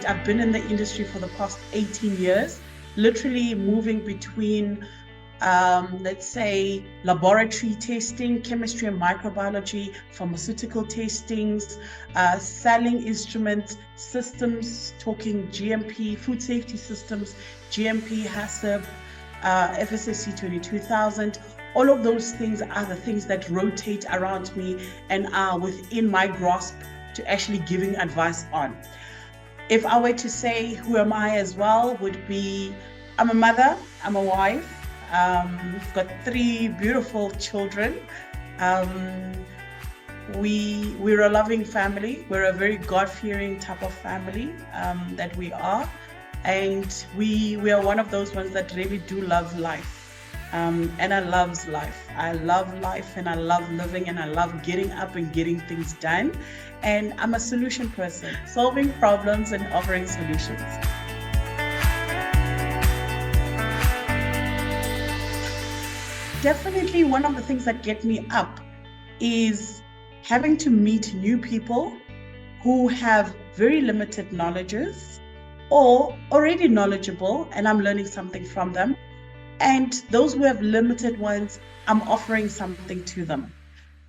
I've been in the industry for the past 18 years, literally moving between let's say laboratory testing, chemistry and microbiology, pharmaceutical tastings, selling instruments, systems, talking GMP, food safety systems, GMP, HACCP, FSSC 22000. All of those things are the things that rotate around me and are within my grasp to actually giving advice on. If I were to say who am I as well, would be I'm a mother, I'm a wife, we've got 3 beautiful children. We're a loving family. We're a very God-fearing type of family that we are. And we are one of those ones that really do love life. And I love life. I love life and I love living and I love getting up and getting things done. And I'm a solution person, solving problems and offering solutions. Definitely one of the things that get me up is having to meet new people who have very limited knowledges or already knowledgeable, and I'm learning something from them. And those who have limited ones, I'm offering something to them.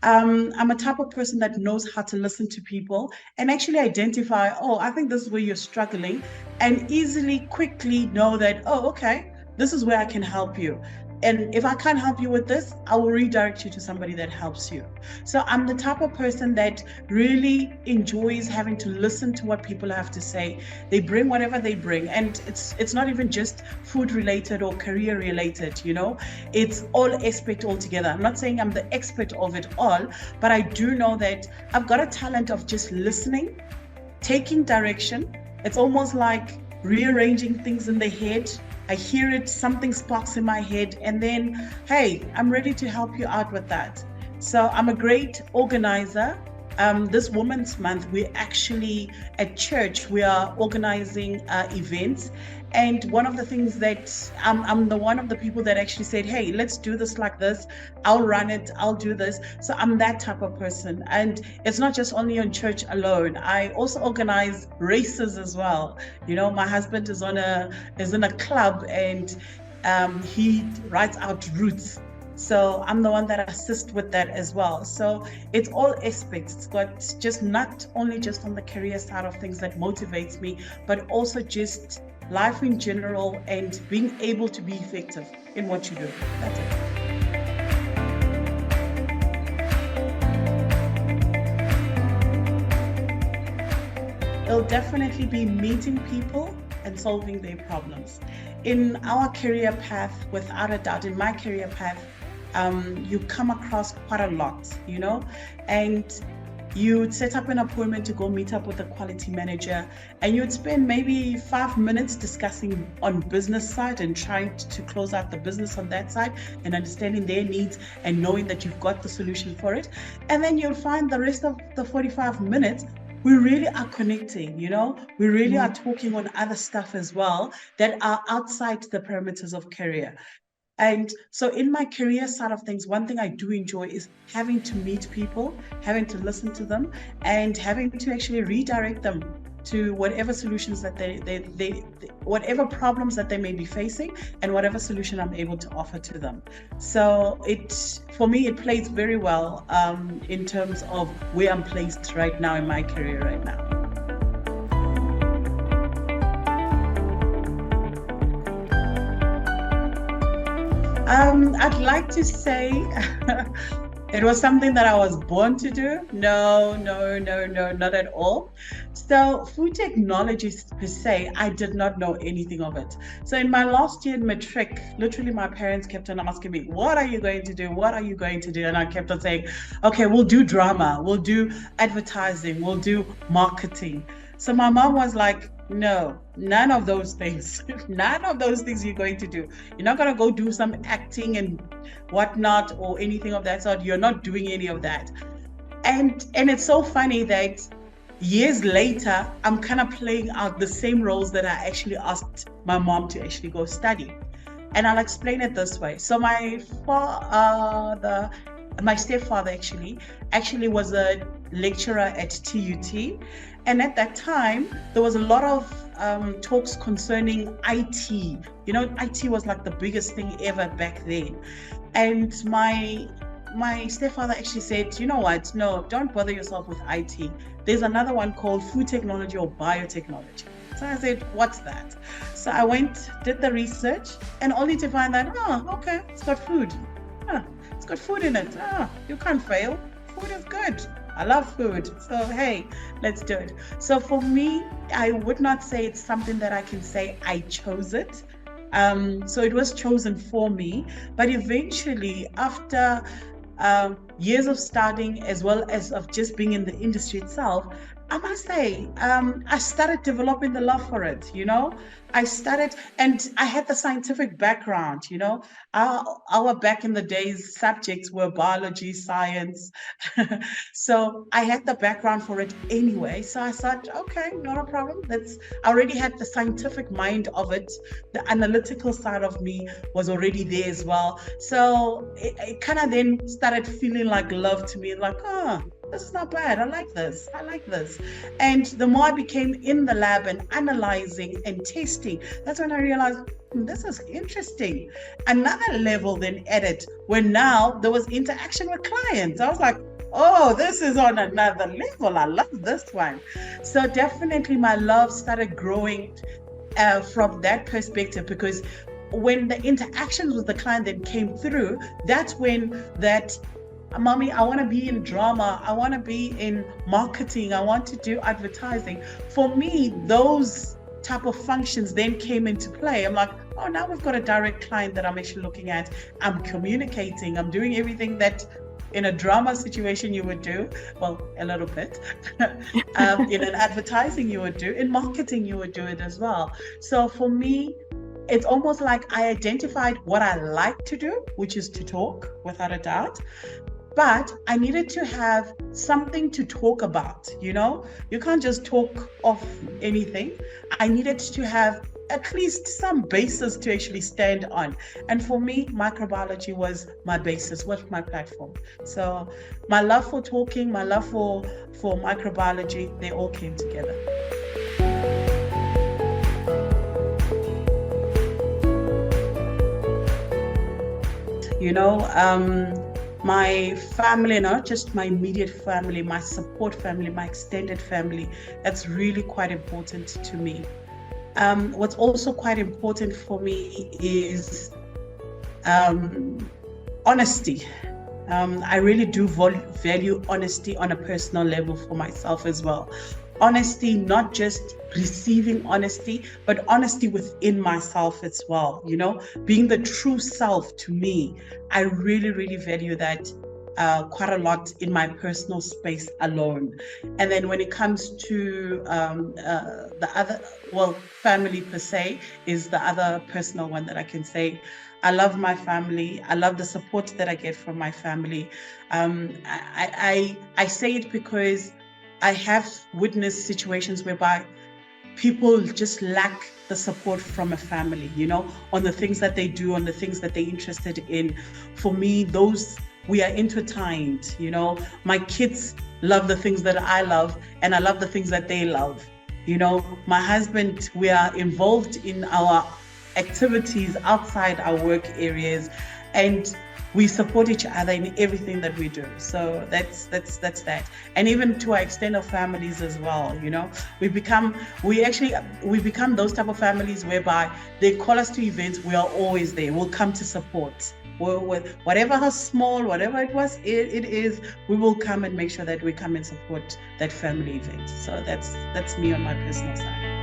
I'm a type of person that knows how to listen to people and actually identify, oh, I think this is where you're struggling, and easily, quickly know that, oh, okay, this is where I can help you. And if I can't help you with this, I will redirect you to somebody that helps you. So I'm the type of person that really enjoys having to listen to what people have to say. They bring whatever they bring. And it's not even just food related or career related, you know, it's all aspect altogether. I'm not saying I'm the expert of it all, but I do know that I've got a talent of just listening, taking direction. It's almost like rearranging things in the head. I hear it, something sparks in my head, and then, hey, I'm ready to help you out with that. So I'm a great organizer. This Women's Month, we're actually at church, we are organizing events. And one of the things that I'm the one of the people that actually said, hey, let's do this like this. I'll run it, I'll do this. So I'm that type of person. And it's not just only on church alone. I also organize races as well. You know, my husband is in a club and he writes out routes. So I'm the one that assists with that as well. So it's all aspects. It's got just not only just on the career side of things that motivates me, but also just life in general and being able to be effective in what you do. That's it. It'll definitely be meeting people and solving their problems. In our career path, without a doubt, in my career path, you come across quite a lot, you know, and you'd set up an appointment to go meet up with the quality manager, and you'd spend maybe 5 minutes discussing on business side and trying to close out the business on that side and understanding their needs and knowing that you've got the solution for it. And then you'll find the rest of the 45 minutes, we really are connecting, you know, we really are talking on other stuff as well that are outside the parameters of career. And so in my career side of things, one thing I do enjoy is having to meet people, having to listen to them, and having to actually redirect them to whatever solutions that whatever problems that they may be facing, and whatever solution I'm able to offer to them. So for me, it plays very well in terms of where I'm placed right now in my career right now. I'd like to say it was something that I was born to do. No, not at all. So food technologies per se, I did not know anything of it. So in my last year in matric, literally my parents kept on asking me, what are you going to do? What are you going to do? And I kept on saying, okay, we'll do drama, we'll do advertising, we'll do marketing. So my mom was like, no, none of those things. None of those things you're going to do. You're not going to go do some acting and whatnot or anything of that sort. You're not doing any of that. And it's so funny that years later, I'm kind of playing out the same roles that I actually asked my mom to actually go study. And I'll explain it this way. So my stepfather actually was a lecturer at TUT. And at that time, there was a lot of talks concerning IT. You know, IT was like the biggest thing ever back then. And my stepfather actually said, you know what? No, don't bother yourself with IT. There's another one called food technology or biotechnology. So I said, what's that? So I went, did the research, and only to find that, oh, okay, it's got food. It's got food in it. You can't fail. Food is good. I love food. So, hey, let's do it. So for me, I would not say it's something that I can say I chose it. So it was chosen for me. But eventually, after years of studying, as well as of just being in the industry itself, I must say, I started developing the love for it, you know. I started, and I had the scientific background, you know. Our back in the days subjects were biology, science. So I had the background for it anyway. So I thought, okay, not a problem. I already had the scientific mind of it. The analytical side of me was already there as well. So it kind of then started feeling like love to me, like, this is not bad. I like this. I like this. And the more I became in the lab and analyzing and testing, that's when I realized, this is interesting. Another level then added, when now there was interaction with clients. I was like, oh, this is on another level. I love this one. So definitely my love started growing from that perspective, because when the interactions with the client then came through, that's when that, mommy, I want to be in drama. I want to be in marketing. I want to do advertising. For me, those type of functions then came into play. I'm like, oh, now we've got a direct client that I'm actually looking at. I'm communicating. I'm doing everything that in a drama situation you would do. Well, a little bit. In an advertising you would do. In marketing you would do it as well. So for me, it's almost like I identified what I like to do, which is to talk, without a doubt. But I needed to have something to talk about, you know? You can't just talk off anything. I needed to have at least some basis to actually stand on. And for me, microbiology was my basis, was my platform. So my love for talking, my love for microbiology, they all came together. You know, my family, not just my immediate family, my support family, my extended family, that's really quite important to me. What's also quite important for me is honesty. I really do value honesty on a personal level for myself as well. Honesty, not just receiving honesty, but honesty within myself as well. You know, being the true self to me, I really, really value that quite a lot in my personal space alone. And then when it comes to the other, well, family per se is the other personal one that I can say. I love my family. I love the support that I get from my family. I say it because I have witnessed situations whereby people just lack the support from a family, you know, on the things that they do, on the things that they're interested in. For me, we are intertwined, you know. My kids love the things that I love, and I love the things that they love. You know, my husband, we are involved in our activities outside our work areas, and we support each other in everything that we do. So that's that. And even to our extended families as well, you know, we become those type of families whereby they call us to events, we are always there. We'll come to support. Whatever how small, whatever it is, we will come and make sure that we come and support that family event. So that's me on my personal side.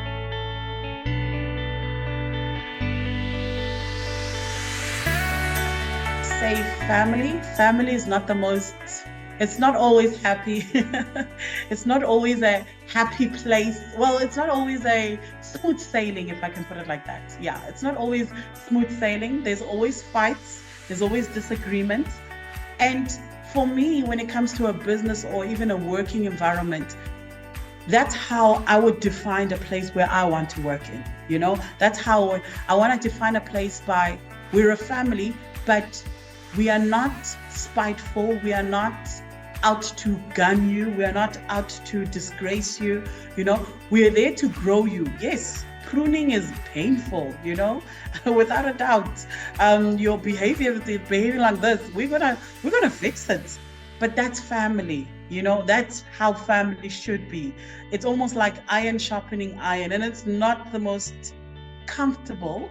Say family is not the most, it's not always happy. It's not always a happy place. Well, it's not always a smooth sailing, if I can put it like that. Yeah, it's not always smooth sailing. There's always fights, there's always disagreements. And for me, when it comes to a business or even a working environment, that's how I would define the place where I want to work in. You know, that's how I want to define a place by, we're a family, but we are not spiteful. We are not out to gun you. We are not out to disgrace you. You know, we are there to grow you. Yes, pruning is painful, without a doubt. Your behavior is behaving like this. We're gonna fix it. But that's family, that's how family should be. It's almost like iron sharpening iron, and it's not the most comfortable,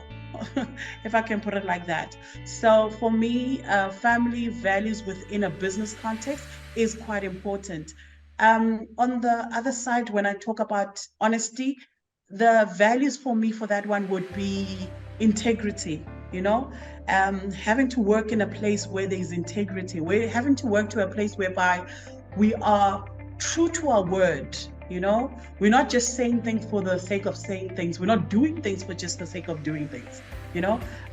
if I can put it like that. So for me, family values within a business context is quite important. On the other side, when I talk about honesty, the values for me for that one would be integrity, having to work in a place where there's integrity. We're having to work to a place whereby we are true to our word, we're not just saying things for the sake of saying things. We're not doing things for just the sake of doing things.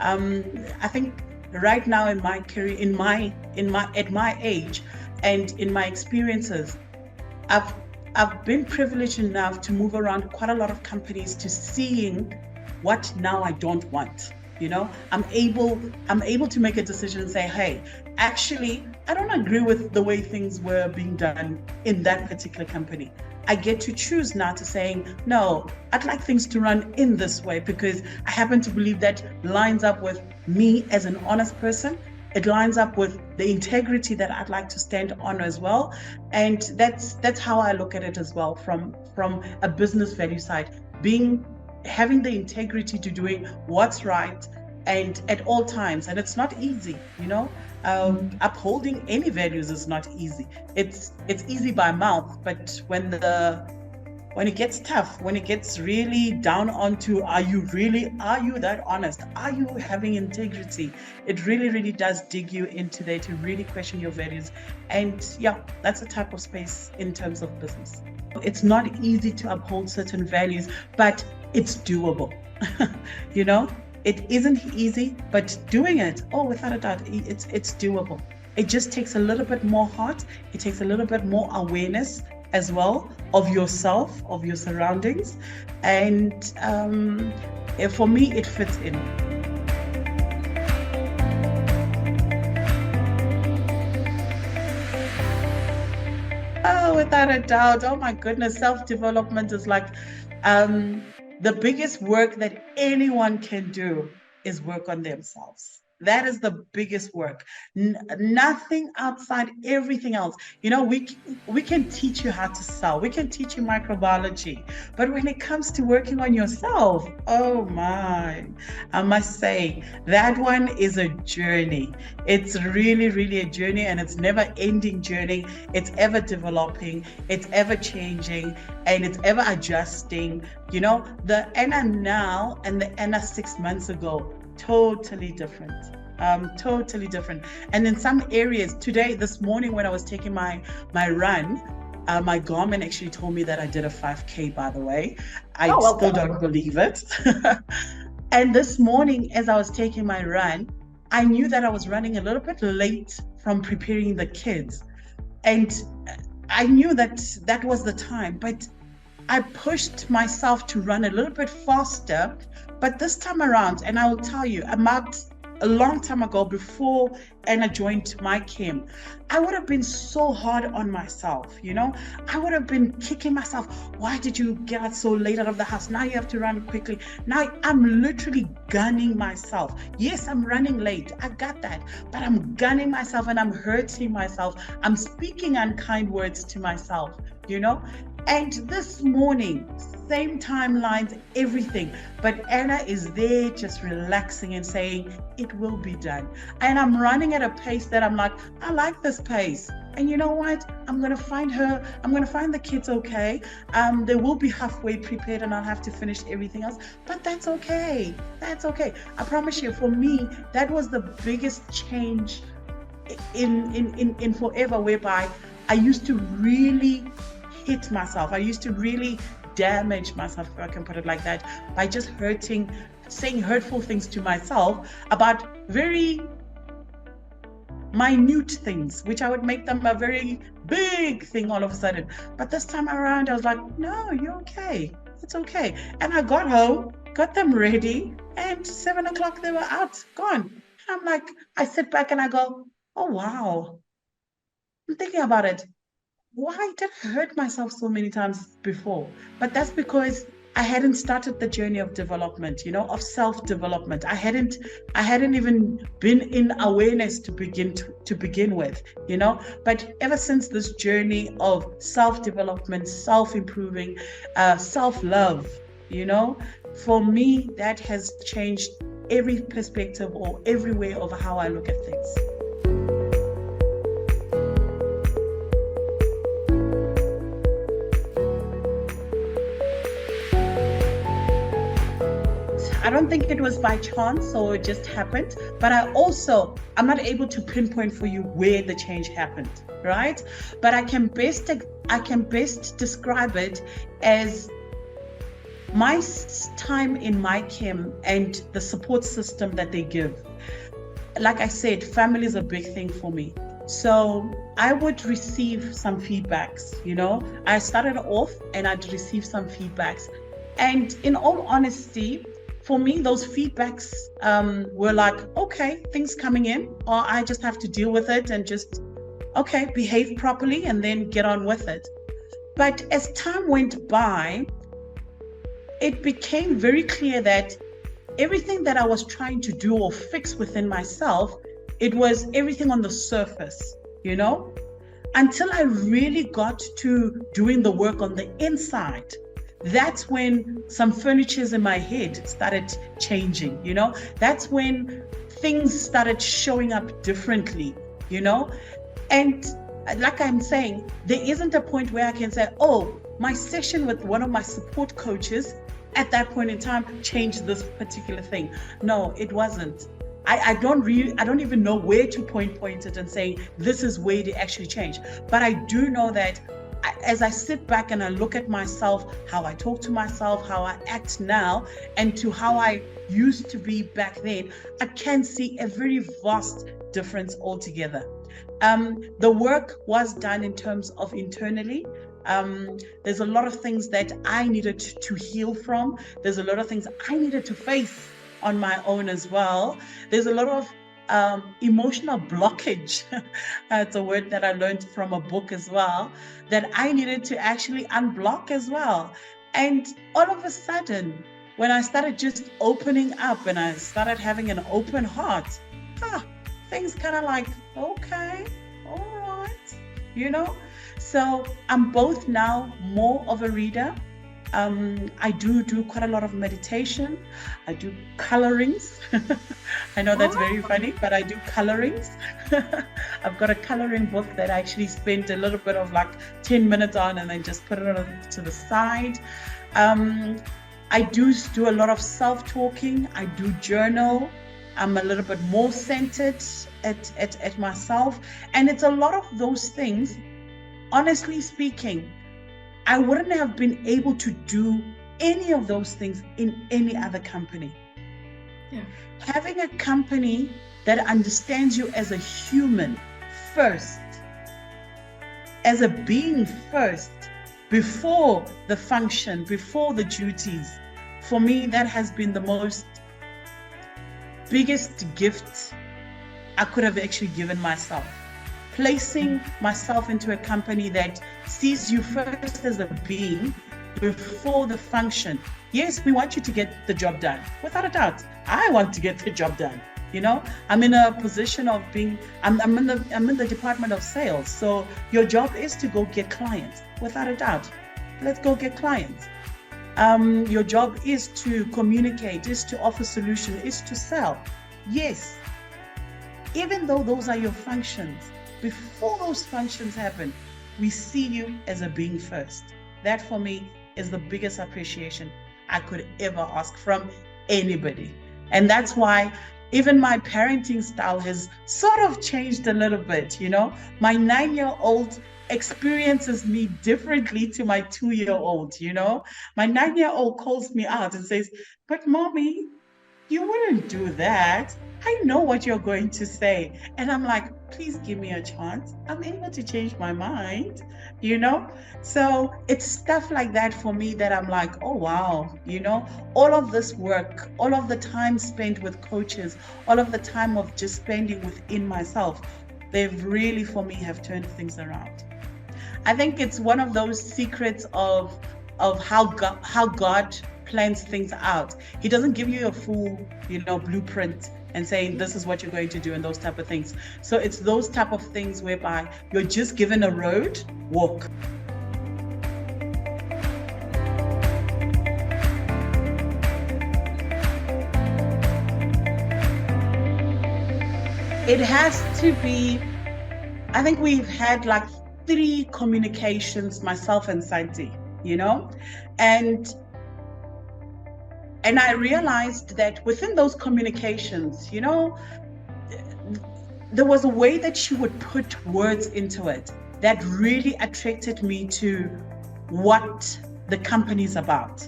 I think right now in my career, at my age, and in my experiences, I've I've been privileged enough to move around quite a lot of companies to seeing what now I don't want. I'm able to make a decision and say, hey, actually, I don't agree with the way things were being done in that particular company. I get to choose now to saying, no, I'd like things to run in this way because I happen to believe that lines up with me as an honest person. It lines up with the integrity that I'd like to stand on as well. And that's how I look at it as well from a business value side. Having the integrity to doing what's right and at all times. And it's not easy, upholding any values is not easy. It's easy by mouth, but when it gets tough, when it gets really down onto, are you that honest? Are you having integrity? It really, really does dig you into there to really question your values. And yeah, that's the type of space in terms of business. It's not easy to uphold certain values, but it's doable. It isn't easy, but doing it, without a doubt, it's doable. It just takes a little bit more heart. It takes a little bit more awareness as well of yourself, of your surroundings. And for me, it fits in. Oh, without a doubt. Oh my goodness, self-development is like the biggest work that anyone can do is work on themselves. That is the biggest work. Nothing outside, everything else. We can teach you how to sell. We can teach you microbiology. But when it comes to working on yourself, oh my, I must say, that one is a journey. It's really, really a journey, and it's never ending journey. It's ever developing, it's ever changing, and it's ever adjusting. The Anna now and the Anna 6 months ago, totally different. Totally different. And in some areas, this morning when I was taking my run, my Garmin actually told me that I did a 5K, by the way. I still don't believe it. And this morning, as I was taking my run, I knew that I was running a little bit late from preparing the kids. And I knew that was the time, but I pushed myself to run a little bit faster. But this time around, and I will tell you, I marked a long time ago before Anna joined MiChem, I would have been so hard on myself, I would have been kicking myself. Why did you get out so late out of the house? Now you have to run quickly. Now I'm literally gunning myself. Yes, I'm running late. I got that. But I'm gunning myself and I'm hurting myself. I'm speaking unkind words to myself, And this morning, same timelines, everything. But Anna is there just relaxing and saying, it will be done. And I'm running at a pace that I'm like, I like this pace. And you know what? I'm going to find her. I'm going to find the kids okay. They will be halfway prepared and I'll have to finish everything else. But that's okay. That's okay. I promise you, for me, that was the biggest change in forever, whereby I used to really hit myself. I used to really damage myself, if I can put it like that, by just saying hurtful things to myself about very minute things, which I would make them a very big thing all of a sudden. But this time around, I was like, no, you're okay. It's okay. And I got home, got them ready, and 7 o'clock they were out, gone. And I'm like, I sit back and I go, oh, wow. I'm thinking about it. Why did I hurt myself so many times before? But that's because I hadn't started the journey of development, of self-development. I hadn't even been in awareness to begin with, But ever since this journey of self-development, self-improving, self-love, for me, that has changed every perspective or every way of how I look at things. I don't think it was by chance or it just happened, but I'm not able to pinpoint for you where the change happened, right? But I can best describe it as my time in MiChem and the support system that they give. Like I said, family is a big thing for me. So I would receive some feedbacks, I started off and I'd receive some feedbacks. And in all honesty, for me, those feedbacks were like, okay, things coming in, or I just have to deal with it and just, okay, behave properly and then get on with it. But as time went by, it became very clear that everything that I was trying to do or fix within myself, it was everything on the surface, until I really got to doing the work on the inside. That's when some furnitures in my head started changing, That's when things started showing up differently, And like I'm saying, there isn't a point where I can say, oh, my session with one of my support coaches at that point in time changed this particular thing. No, it wasn't. I don't even know where to point it and say, this is where they actually changed. But I do know that as I sit back and I look at myself, how I talk to myself, how I act now, and to how I used to be back then, I can see a very vast difference altogether. The work was done in terms of internally. There's a lot of things that I needed to heal from. There's a lot of things I needed to face on my own as well. There's a lot of emotional blockage. It's a word that I learned from a book as well, that I needed to actually unblock as well. And all of a sudden, when I started just opening up and I started having an open heart, things kind of like, okay, all right, So I'm both now more of a reader. I do quite a lot of meditation. I do colorings. I know that's very funny, but I do colorings. I've got a coloring book that I actually spent a little bit of like 10 minutes on and then just put it to the side. I do a lot of self-talking. I do journal. I'm a little bit more centered at myself. And it's a lot of those things. Honestly speaking, I wouldn't have been able to do any of those things in any other company. Yeah. Having a company that understands you as a human first, as a being first, before the function, before the duties, for me, that has been the biggest gift I could have actually given myself. Placing myself into a company that sees you first as a being before the function. Yes, we want you to get the job done, without a doubt. I want to get the job done. I'm in a position of being. I'm in the department of sales. So your job is to go get clients, without a doubt. Let's go get clients. Your job is to communicate, is to offer solution, is to sell. Yes. Even though those are your functions, before those functions happen, we see you as a being first. That for me is the biggest appreciation I could ever ask from anybody. And that's why even my parenting style has sort of changed a little bit. My 9-year-old experiences me differently to my 2-year-old. My 9-year-old calls me out and says, but mommy, you wouldn't do that. I know what you're going to say. And I'm like, please give me a chance. I'm able to change my mind, So it's stuff like that for me that I'm like, oh, wow, all of this work, all of the time spent with coaches, all of the time of just spending within myself, they've really, for me, have turned things around. I think it's one of those secrets of of how God plans things out. He doesn't give you a full, blueprint and saying this is what you're going to do and those type of things. So it's those type of things whereby you're just given a road, walk. It has to be, I think we've had like 3 communications, myself and Santi, and I realized that within those communications, there was a way that she would put words into it that really attracted me to what the company's about.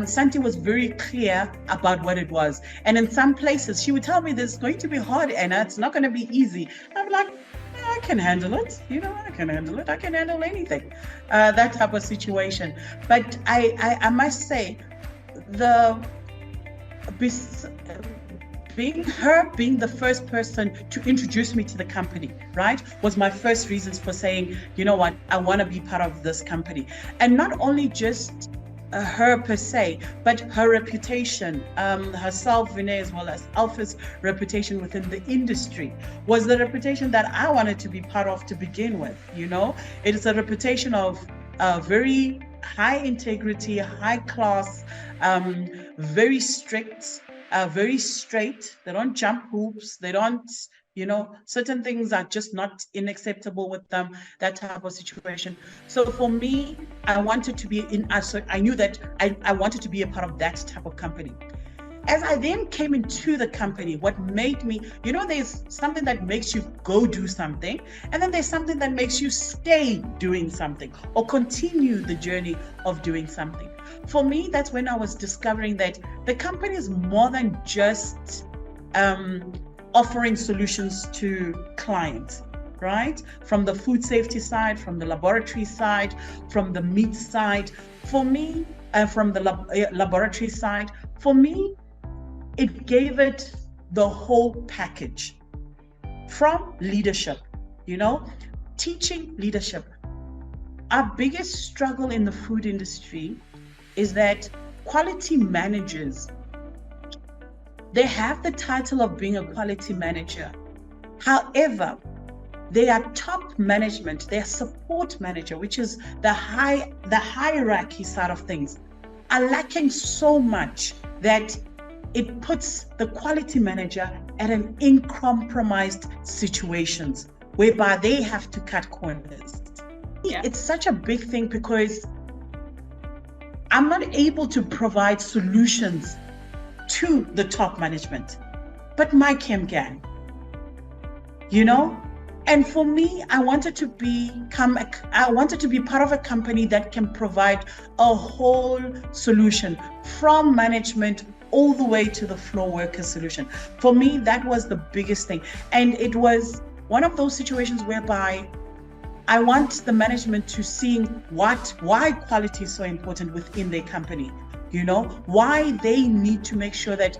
Santi was very clear about what it was. And in some places, she would tell me this is going to be hard, Anna. It's not going to be easy. I'm like, I can handle it. I can handle it. I can handle anything. That type of situation. But I must say, being the first person to introduce me to the company, right, was my first reasons for saying, you know what, I want to be part of this company. And not only just her per se, but her reputation, herself, Vinay, as well as Alpha's reputation within the industry was the reputation that I wanted to be part of to begin with. It is a reputation of very high integrity, high class, very strict, very straight. They don't jump hoops. They don't, certain things are just not unacceptable with them, that type of situation. So for me, I wanted to be I knew that I wanted to be a part of that type of company. As I then came into the company, what made me, there's something that makes you go do something, and then there's something that makes you stay doing something or continue the journey of doing something. For me, that's when I was discovering that the company is more than just offering solutions to clients, right? From the food safety side, from the laboratory side, from the meat side. For me, from the laboratory side, for me, it gave it the whole package. From leadership, teaching leadership. Our biggest struggle in the food industry is that quality managers, they have the title of being a quality manager. However, they are top management, they are support manager, which is the hierarchy side of things, are lacking so much that it puts the quality manager at an uncompromised situations whereby they have to cut corners. Yeah. It's such a big thing because I'm not able to provide solutions to the top management, but MiChem can, And for me, I wanted to be part of a company that can provide a whole solution from management all the way to the floor worker solution. For me, that was the biggest thing. And it was one of those situations whereby I want the management to see why quality is so important within their company, why they need to make sure that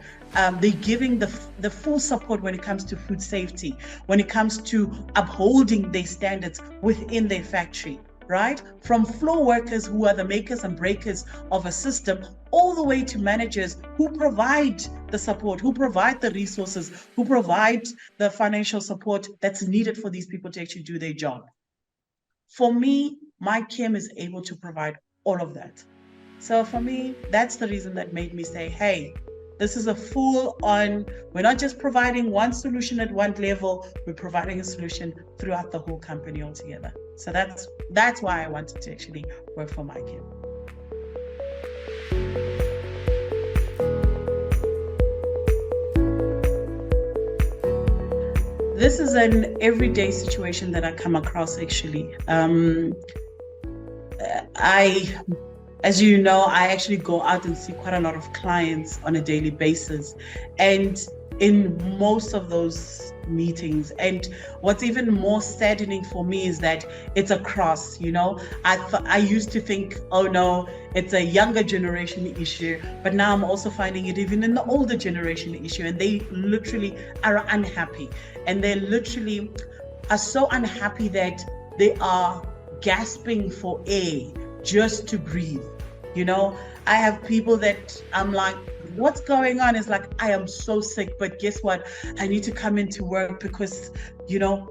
they're giving the full support when it comes to food safety, when it comes to upholding their standards within their factory, right? From floor workers who are the makers and breakers of a system, all the way to managers who provide the support, who provide the resources, who provide the financial support that's needed for these people to actually do their job. For me, MiChem is able to provide all of that. So for me, that's the reason that made me say, hey, this is a full on, we're not just providing one solution at one level, we're providing a solution throughout the whole company altogether. So that's why I wanted to actually work for MiChem. This is an everyday situation that I come across actually. As you know, I actually go out and see quite a lot of clients on a daily basis. And in most of those meetings, and what's even more saddening for me is that it's across, I used to think, oh no, it's a younger generation issue, but now I'm also finding it even in the older generation issue, and they literally are unhappy, and they literally are so unhappy that they are gasping for air just to breathe. I have people that I'm like, what's going on? It's like, I am so sick, but guess what? I need to come into work because,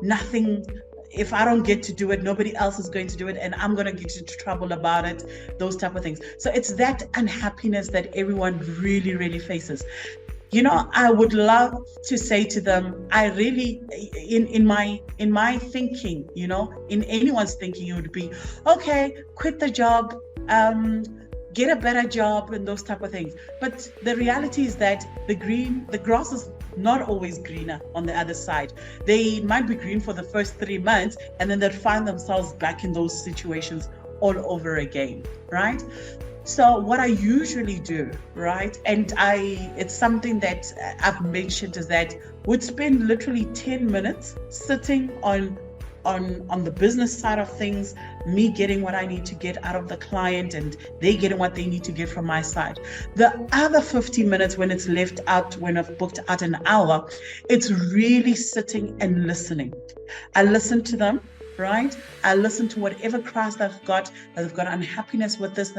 nothing, if I don't get to do it, nobody else is going to do it, and I'm going to get into trouble about it, those type of things. So it's that unhappiness that everyone really, really faces. I would love to say to them, I really, in my thinking, in anyone's thinking, it would be, okay, quit the job, get a better job and those type of things. But the reality is that the grass is not always greener on the other side. They might be green for the first 3 months, and then they'll find themselves back in those situations all over again, right? So what I usually do, right, and it's something that I've mentioned, is that would spend literally 10 minutes sitting on the business side of things, me getting what I need to get out of the client and they getting what they need to get from my side. The other 50 minutes when it's left out, when I've booked out an hour, it's really sitting and listening. I listen to them, right? I listen to whatever cries they've got unhappiness with this,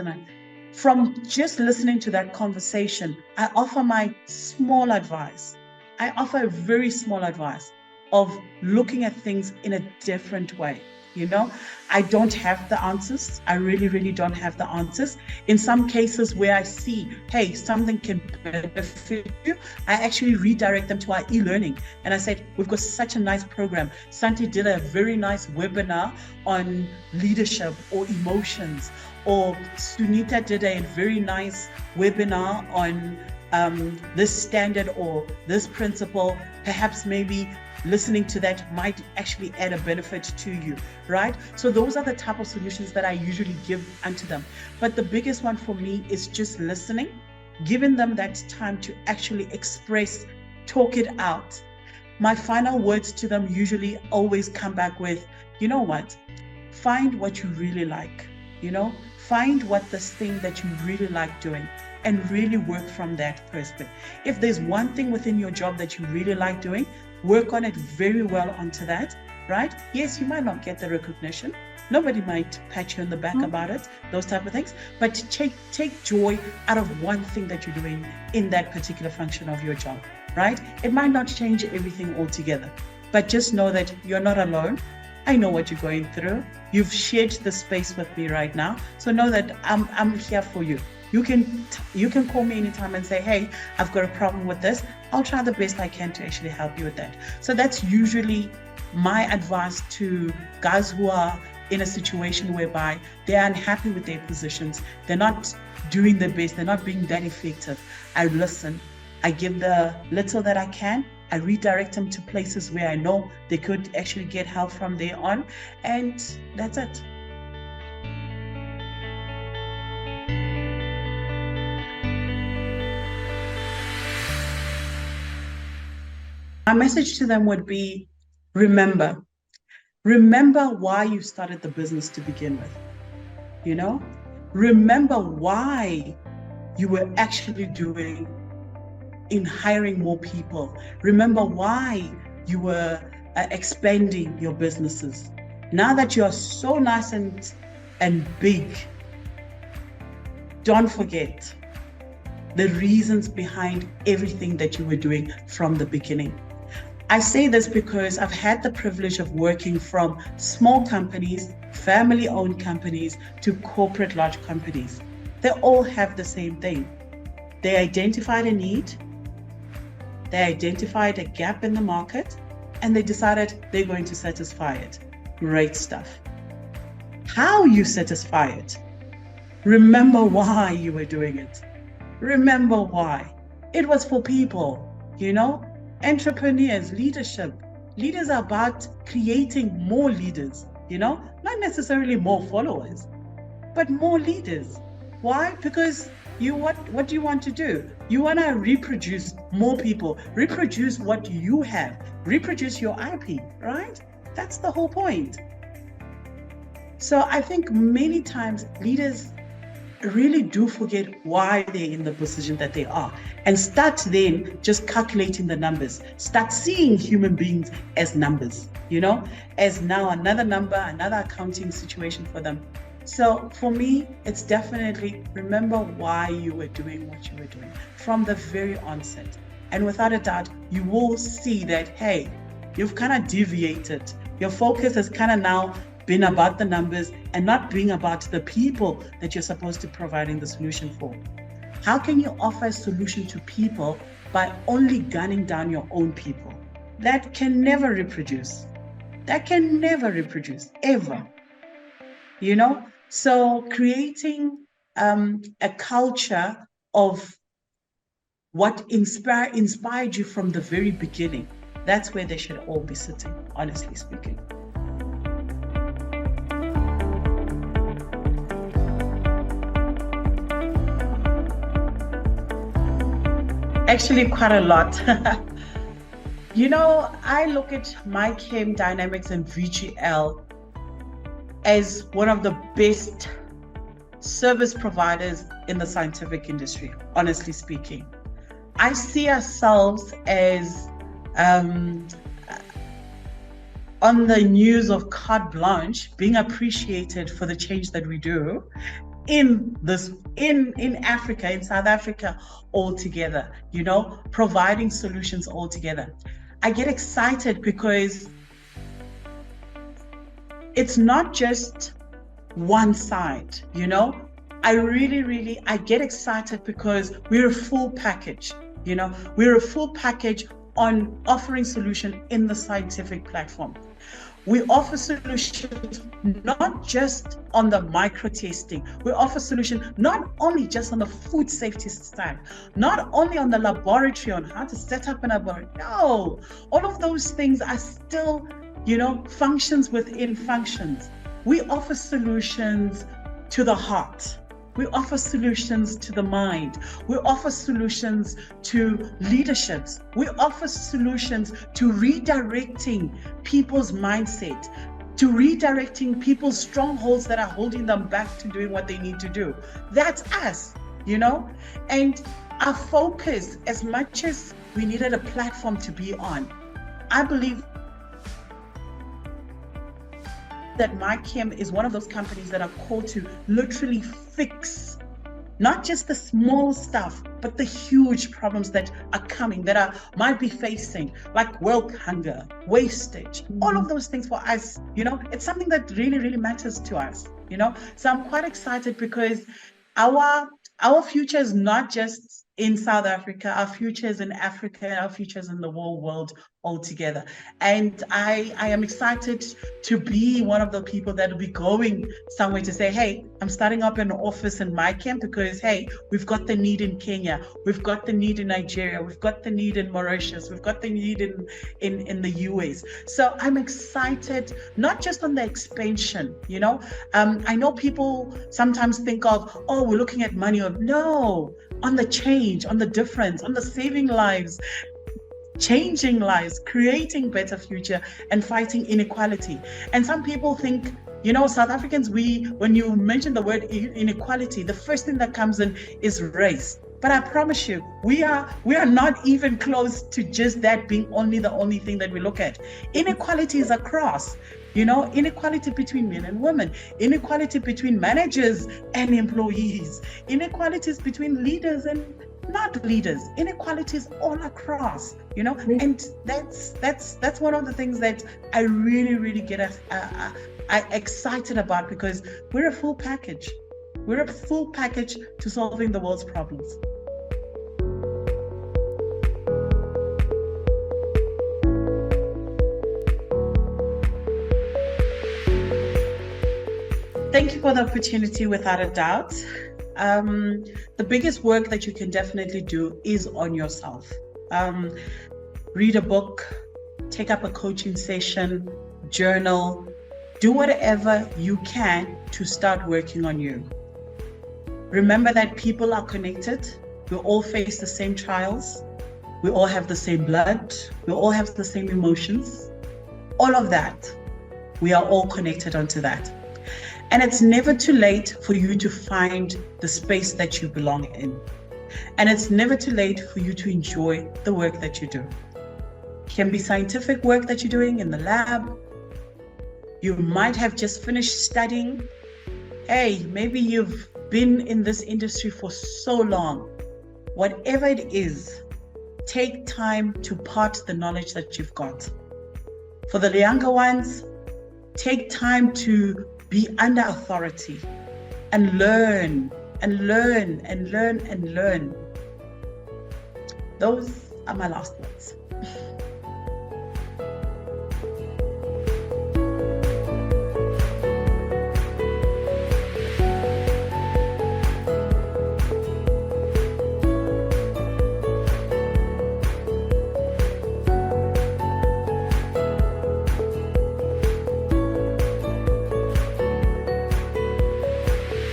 from just listening to that conversation, I offer my small advice. I offer a very small advice of looking at things in a different way. I don't have the answers. I really, really don't have the answers. In some cases where I see, hey, something can benefit you, I actually redirect them to our e-learning. And I said, we've got such a nice program. Santi did a very nice webinar on leadership or emotions, or Sunita did a very nice webinar on this standard or this principle. Perhaps maybe listening to that might actually add a benefit to you, right? So those are the type of solutions that I usually give unto them. But the biggest one for me is just listening, giving them that time to actually express, talk it out. My final words to them usually always come back with, you know what? Find what you really like, find what this thing that you really like doing, and really work from that perspective. If there's one thing within your job that you really like doing, work on it very well onto that, right? Yes, you might not get the recognition. Nobody might pat you on the back about it, those type of things, but take joy out of one thing that you're doing in that particular function of your job, right? It might not change everything altogether, but just know that you're not alone. I know what you're going through. You've shared the space with me right now. So know that I'm here for you. You can call me anytime and say, hey, I've got a problem with this. I'll try the best I can to actually help you with that. So that's usually my advice to guys who are in a situation whereby they're unhappy with their positions. They're not doing their best. They're not being that effective. I listen. I give the little that I can. I redirect them to places where I know they could actually get help from there on. And that's it. My message to them would be, remember why you started the business to begin with. Remember why you were actually doing in hiring more people. Remember why you were expanding your businesses. Now that you are so nice and big, don't forget the reasons behind everything that you were doing from the beginning. I say this because I've had the privilege of working from small companies, family-owned companies, to corporate large companies. They all have the same thing. They identified a need, they identified a gap in the market, and they decided they're going to satisfy it. Great stuff. How you satisfy it? Remember why you were doing it. Remember why. It was for people, entrepreneurs, leadership. Leaders are about creating more leaders, not necessarily more followers, but more leaders. Why? Because what do you want to do? You want to reproduce more people, reproduce what you have, reproduce your IP, right? That's the whole point. So I think many times leaders really do forget why they're in the position that they are, and start then just calculating the numbers, start seeing human beings as numbers, as now another number, another accounting situation for them. So for me, it's definitely remember why you were doing what you were doing from the very onset. And without a doubt, you will see that, hey, you've kind of deviated. Your focus has kind of now been about the numbers and not being about the people that you're supposed to providing the solution for. How can you offer a solution to people by only gunning down your own people? That can never reproduce. That can never reproduce, ever. You know? So creating a culture of what inspired you from the very beginning, that's where they should all be sitting, honestly speaking. Actually, quite a lot. I look at MiChem Dynamics and VGL as one of the best service providers in the scientific industry, honestly speaking. I see ourselves as on the news of carte blanche, being appreciated for the change that we do in Africa, in South Africa altogether, providing solutions altogether. I get excited because it's not just one side, I get excited because we're a full package, we're a full package on offering solution in the scientific platform. We offer solutions not just on the micro testing. We offer solution not only just on the food safety side, not only on the laboratory, on how to set up an laboratory. No, all of those things are still, functions within functions. We offer solutions to the heart. We offer solutions to the mind. We offer solutions to leaderships. We offer solutions to redirecting people's mindset, to redirecting people's strongholds that are holding them back to doing what they need to do. That's us, And our focus, as much as we needed a platform to be on, I believe that MiChem is one of those companies that are called to literally fix not just the small stuff, but the huge problems that are coming, that might be facing, like world hunger, wastage, all of those things for us, it's something that really, really matters to us, So I'm quite excited because our future is not just in South Africa, our future is in Africa, our future is in the whole world altogether. And I am excited to be one of the people that will be going somewhere to say, hey, I'm starting up an office in MiChem because, hey, we've got the need in Kenya, we've got the need in Nigeria, we've got the need in Mauritius, we've got the need in the US. So I'm excited, not just on the expansion, I know people sometimes think of, oh, we're looking at money. No, on the change, on the difference, on the saving lives, changing lives, creating better future, and fighting inequality. And some people think, South Africans, when you mention the word inequality, the first thing that comes in is race. But I promise you, we are not even close to just that being the only thing that we look at. Inequality is across. Inequality between men and women, inequality between managers and employees, inequalities between leaders and not leaders, inequalities all across, and that's one of the things that I really, really get excited about, because we're a full package. We're a full package to solving the world's problems. Thank you for the opportunity, without a doubt. The biggest work that you can definitely do is on yourself. Read a book, take up a coaching session, journal, do whatever you can to start working on you. Remember that people are connected. We all face the same trials. We all have the same blood. We all have the same emotions. All of that, we are all connected onto that. And it's never too late for you to find the space that you belong in. And it's never too late for you to enjoy the work that you do. It can be scientific work that you're doing in the lab. You might have just finished studying. Hey, maybe you've been in this industry for so long. Whatever it is, take time to part the knowledge that you've got. For the younger ones, take time to be under authority and learn and learn and learn and learn. Those are my last words.